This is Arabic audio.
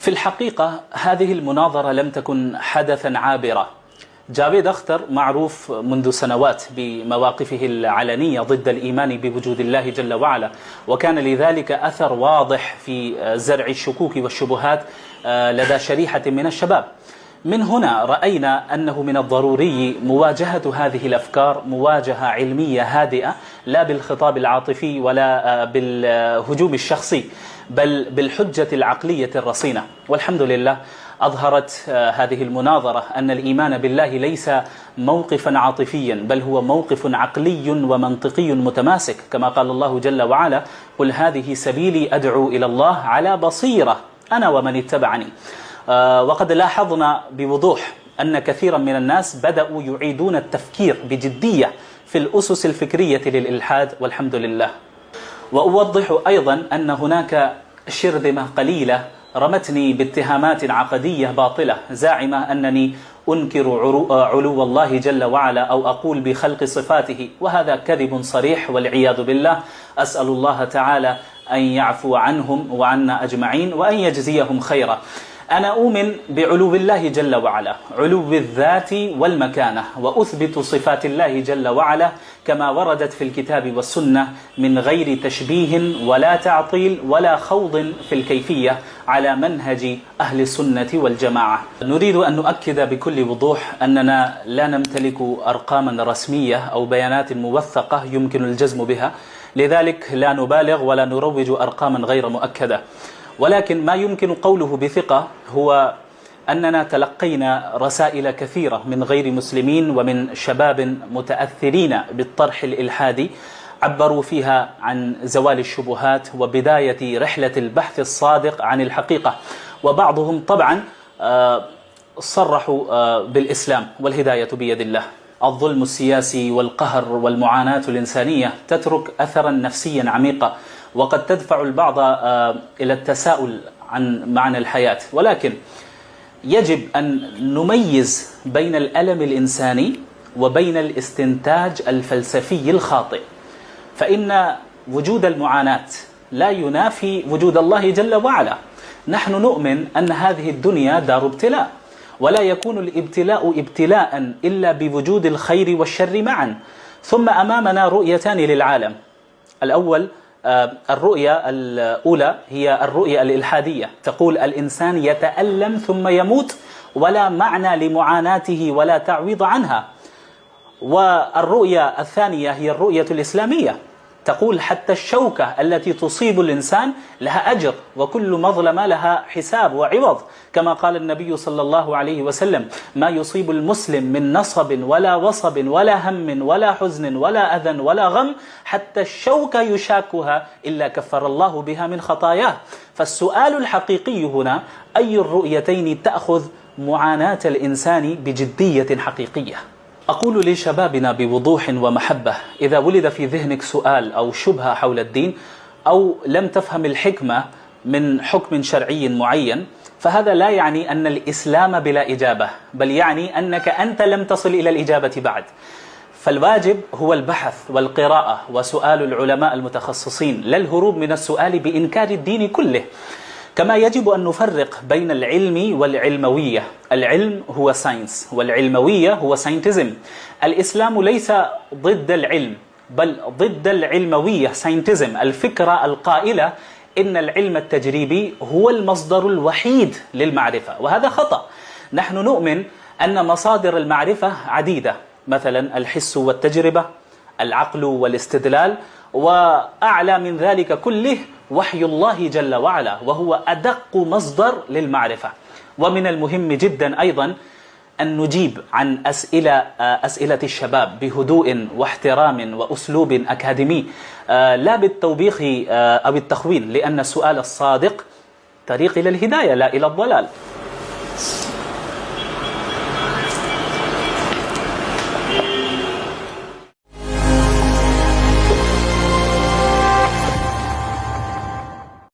في الحقيقة هذه المناظرة لم تكن حدثا عابرا. جافيد أختر معروف منذ سنوات بمواقفه العلنية ضد الإيمان بوجود الله جل وعلا، وكان لذلك أثر واضح في زرع الشكوك والشبهات لدى شريحة من الشباب. من هنا رأينا أنه من الضروري مواجهة هذه الأفكار مواجهة علمية هادئة، لا بالخطاب العاطفي ولا بالهجوم الشخصي، بل بالحجة العقلية الرصينة. والحمد لله أظهرت هذه المناظرة أن الإيمان بالله ليس موقفا عاطفيا، بل هو موقف عقلي ومنطقي متماسك، كما قال الله جل وعلا: قل هذه سبيلي أدعو إلى الله على بصيرة أنا ومن اتبعني. وقد لاحظنا بوضوح أن كثيرا من الناس بدأوا يعيدون التفكير بجدية في الأسس الفكرية للإلحاد، والحمد لله. وأوضح أيضا أن هناك شرذمة قليلة رمتني باتهامات عقدية باطلة زاعمة أنني أنكر علو الله جل وعلا أو أقول بخلق صفاته، وهذا كذب صريح والعياذ بالله. أسأل الله تعالى أن يعفو عنهم وعنا أجمعين وأن يجزيهم خيرا. أنا أؤمن بعلو الله جل وعلا، علو الذات والمكانة، وأثبت صفات الله جل وعلا كما وردت في الكتاب والسنة من غير تشبيه ولا تعطيل ولا خوض في الكيفية، على منهج أهل السنة والجماعة. نريد أن نؤكد بكل وضوح أننا لا نمتلك أرقاما رسمية أو بيانات موثقة يمكن الجزم بها، لذلك لا نبالغ ولا نروج أرقاما غير مؤكدة. ولكن ما يمكن قوله بثقة هو أننا تلقينا رسائل كثيرة من غير مسلمين ومن شباب متأثرين بالطرح الإلحادي، عبروا فيها عن زوال الشبهات وبداية رحلة البحث الصادق عن الحقيقة. وبعضهم طبعا صرحوا بالإسلام والهداية بيد الله. الظلم السياسي والقهر والمعاناة الإنسانية تترك أثرا نفسيا عميقا، وقد تدفع البعض إلى التساؤل عن معنى الحياة. ولكن يجب أن نميز بين الألم الإنساني وبين الاستنتاج الفلسفي الخاطئ، فإن وجود المعاناة لا ينافي وجود الله جل وعلا. نحن نؤمن أن هذه الدنيا دار ابتلاء، ولا يكون الابتلاء ابتلاء إلا بوجود الخير والشر معا. ثم أمامنا رؤيتان للعالم. الأول الرؤية الأولى هي الرؤية الإلحادية، تقول الإنسان يتألم ثم يموت ولا معنى لمعاناته ولا تعويض عنها. والرؤية الثانية هي الرؤية الإسلامية، تقول حتى الشوكة التي تصيب الإنسان لها أجر، وكل مظلمة لها حساب وعوض، كما قال النبي صلى الله عليه وسلم: ما يصيب المسلم من نصب ولا وصب ولا هم ولا حزن ولا أذى ولا غم حتى الشوكة يشاكها إلا كفر الله بها من خطاياه. فالسؤال الحقيقي هنا: أي الرؤيتين تأخذ معاناة الإنسان بجدية حقيقية؟ أقول لشبابنا بوضوح ومحبة: إذا ولد في ذهنك سؤال أو شبهة حول الدين، أو لم تفهم الحكمة من حكم شرعي معين، فهذا لا يعني أن الإسلام بلا إجابة، بل يعني أنك أنت لم تصل إلى الإجابة بعد. فالواجب هو البحث والقراءة وسؤال العلماء المتخصصين، لا الهروب من السؤال بإنكار الدين كله. كما يجب أن نفرق بين العلم والعلموية. العلم هو ساينس، والعلموية هو ساينتزم. الإسلام ليس ضد العلم، بل ضد العلموية، ساينتزم، الفكرة القائلة إن العلم التجريبي هو المصدر الوحيد للمعرفة، وهذا خطأ. نحن نؤمن أن مصادر المعرفة عديدة، مثلا الحس والتجربة، العقل والاستدلال، وأعلى من ذلك كله وحي الله جل وعلا، وهو أدق مصدر للمعرفة. ومن المهم جدا أيضا أن نجيب عن أسئلة الشباب بهدوء واحترام وأسلوب أكاديمي، لا بالتوبيخ أو التخوين، لأن السؤال الصادق طريق إلى الهداية لا إلى الضلال.